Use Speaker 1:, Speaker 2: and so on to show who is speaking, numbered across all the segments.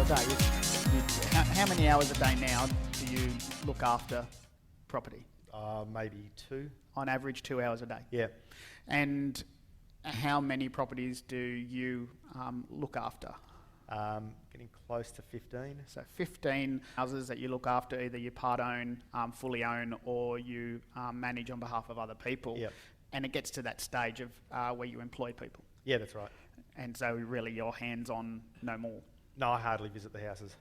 Speaker 1: day? How many hours a day now do you look after property?
Speaker 2: Maybe 2.
Speaker 1: On average, 2 hours a day.
Speaker 2: Yeah.
Speaker 1: And how many properties do you look after?
Speaker 2: Getting close to 15.
Speaker 1: So 15 houses that you look after, either you part own, fully own, or you manage on behalf of other people.
Speaker 2: Yep.
Speaker 1: And it gets to that stage of where you employ people.
Speaker 2: Yeah, that's right.
Speaker 1: And so really you're hands-on no more.
Speaker 2: No, I hardly visit the houses.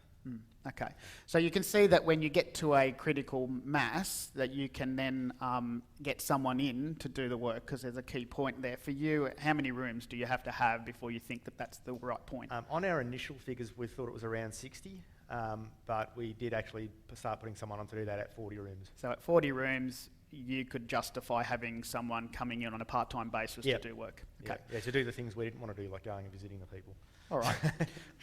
Speaker 1: Okay. So you can see that when you get to a critical mass, that you can then get someone in to do the work, because there's a key point there. For you, how many rooms do you have to have before you think that that's the right point?
Speaker 2: On our initial figures, we thought it was around 60, but we did actually start putting someone on to do that at 40 rooms.
Speaker 1: So at 40 rooms, you could justify having someone coming in on a part-time basis to do work. Okay.
Speaker 2: Yeah, to do the things we didn't want to do, like going and visiting the people.
Speaker 1: All right.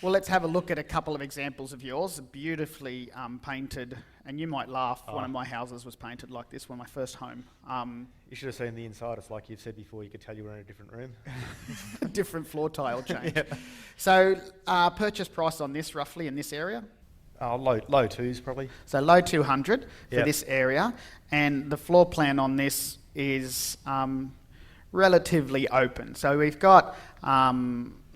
Speaker 1: Well, let's have a look at a couple of examples of yours, beautifully painted. And you might laugh, one of my houses was painted like this when my first home.
Speaker 2: You should have seen the inside. It's like you've said before, you could tell you were in a different room.
Speaker 1: Different floor tile change. So purchase price on this roughly in this area?
Speaker 2: Low twos probably.
Speaker 1: So low 200 for this area. And the floor plan on this is relatively open. So we've got...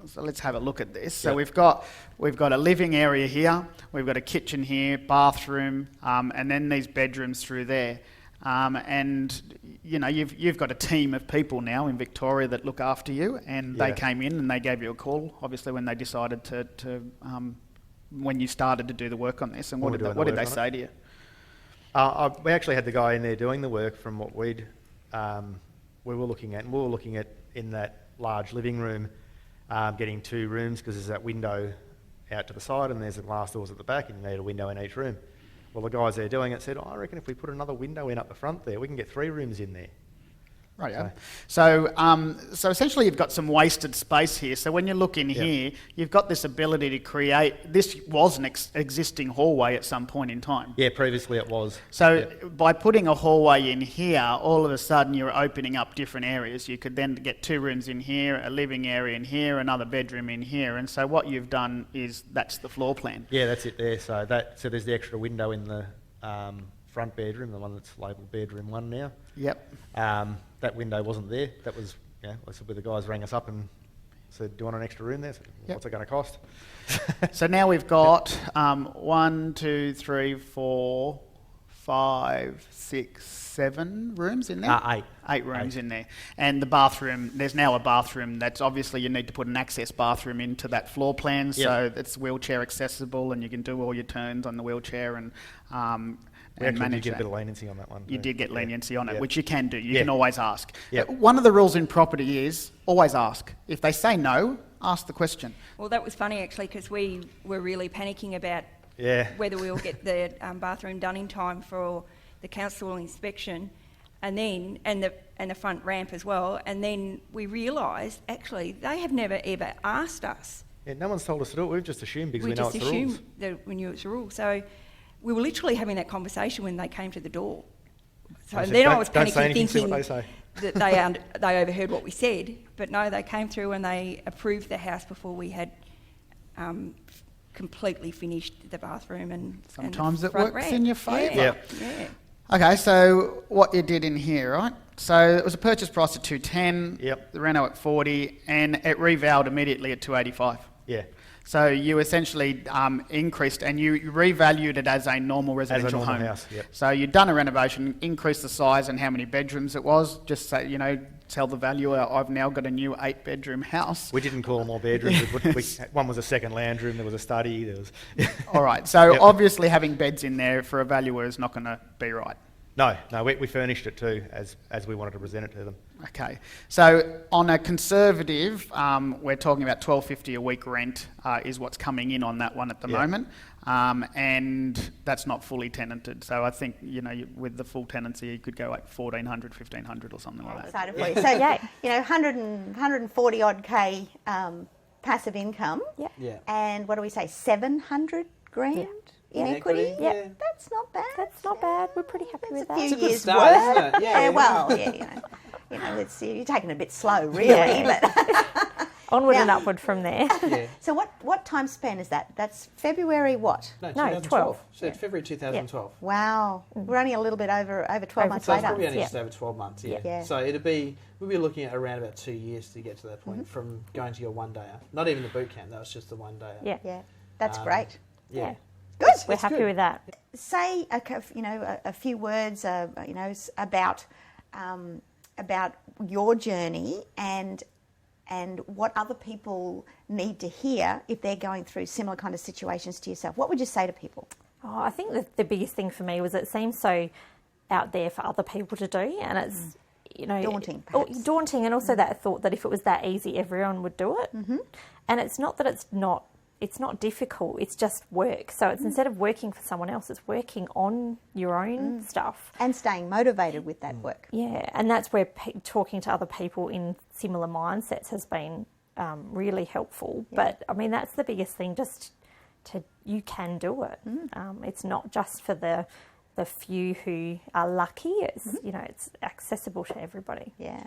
Speaker 1: So let's have a look at this. So we've got a living area here, we've got a kitchen here, bathroom, and then these bedrooms through there. And you know, you've got a team of people now in Victoria that look after you, and they came in and they gave you a call, obviously, when they decided to when you started to do the work on this. And what did they say to you?
Speaker 2: We actually had the guy in there doing the work from what we were looking at, and we were looking at in that large living room. Getting 2 rooms because there's that window out to the side and there's the glass doors at the back and you need a window in each room. Well, the guys there doing it said, I reckon if we put another window in up the front there, we can get 3 rooms in there.
Speaker 1: Right, yeah. So essentially you've got some wasted space here. So when you look in here, you've got this ability to create, this was an existing hallway at some point in time.
Speaker 2: Yeah, previously it was.
Speaker 1: So by putting a hallway in here, all of a sudden you're opening up different areas. You could then get 2 rooms in here, a living area in here, another bedroom in here. And so what you've done is, that's the floor plan.
Speaker 2: Yeah, that's it there. So there's the extra window in the front bedroom, the one that's labelled bedroom 1 now.
Speaker 1: Yep.
Speaker 2: That window wasn't there. That was, I said, where the guys rang us up and said, do you want an extra room there? So, what's it going to cost?
Speaker 1: So now we've got 1, 2, 3, 4, 5, 6, 7 rooms in there?
Speaker 2: 8.
Speaker 1: 8 rooms in there. And the bathroom, there's now a bathroom that's obviously you need to put an access bathroom into that floor plan, so it's wheelchair accessible and you can do all your turns on the wheelchair and
Speaker 2: we actually did get
Speaker 1: that.
Speaker 2: a bit of leniency on that one.
Speaker 1: You did get leniency on it, which you can do. You can always ask.
Speaker 2: Yep.
Speaker 1: One of the rules in property is always ask. If they say no, ask the question.
Speaker 3: Well, that was funny actually, because we were really panicking about whether we'll get the bathroom done in time for the council inspection, and the front ramp as well. And then we realised actually they have never ever asked us.
Speaker 2: Yeah, no one's told us to do it. We've just assumed because we know it's the rules.
Speaker 3: We just assumed that we knew it's the rules. So we were literally having that conversation when they came to the door. So then I was panicking, thinking that they overheard what we said. But no, they came through and they approved the house before we had completely finished the bathroom and
Speaker 1: sometimes
Speaker 3: and
Speaker 1: it works in your favour.
Speaker 3: Yeah.
Speaker 1: Okay, so what you did in here, right? So it was a purchase price of 210.
Speaker 2: Yep.
Speaker 1: The reno at 40, and it revalued immediately at 285.
Speaker 2: Yeah.
Speaker 1: So you essentially increased, and you revalued it as a normal residential home.
Speaker 2: House, yep.
Speaker 1: So you'd done a renovation, increased the size and how many bedrooms it was. Just say, tell the valuer, I've now got a new 8-bedroom house.
Speaker 2: We didn't call them all bedrooms. One was a second lounge room. There was a study. There was.
Speaker 1: All right. So obviously having beds in there for a valuer is not going to be right.
Speaker 2: No, we furnished it too as we wanted to present it to them.
Speaker 1: Okay, so on a conservative, we're talking about $1,250 a week rent is what's coming in on that one at the moment, and that's not fully tenanted. So I think with the full tenancy, you could go like $1,400, $1,500 or something like that.
Speaker 4: Excited for you. So 140 odd K passive income, and what do we say, 700 grand? In equity?
Speaker 5: Yeah.
Speaker 4: That's not bad.
Speaker 5: That's not bad. We're pretty happy with that.
Speaker 4: It's a few years'
Speaker 5: start,
Speaker 4: worth.
Speaker 5: isn't it?
Speaker 4: Well, you're taking it a bit slow, really. But
Speaker 5: onward and upward from there.
Speaker 6: Yeah.
Speaker 4: So what time span is that? That's February what?
Speaker 6: No,
Speaker 5: 12.
Speaker 6: 12. So it's February 2012.
Speaker 4: Wow. We're only a little bit over 12 months
Speaker 6: So it's
Speaker 4: later.
Speaker 6: probably only just over 12 months,
Speaker 4: Yeah.
Speaker 6: So we'll be looking at around about 2 years to get to that point from going to your one-dayer. Not even the boot camp, that was just the one-dayer.
Speaker 5: Yeah.
Speaker 4: Yeah. That's great.
Speaker 6: Yeah.
Speaker 4: Good.
Speaker 5: We're happy with that.
Speaker 4: Say a few words about your journey and what other people need to hear if they're going through similar kind of situations to yourself. What would you say to people?
Speaker 5: Oh, I think the biggest thing for me was it seems so out there for other people to do, and it's
Speaker 4: daunting, perhaps.
Speaker 5: Daunting, and also that thought that if it was that easy, everyone would do it. And it's not that it's not difficult, it's just work. So it's instead of working for someone else, it's working on your own stuff.
Speaker 4: And staying motivated with that work.
Speaker 5: Yeah, and that's where talking to other people in similar mindsets has been really helpful. Yeah. But, I mean, that's the biggest thing, you can do it. It's not just for the few who are lucky. It's, it's accessible to everybody.
Speaker 4: Yeah.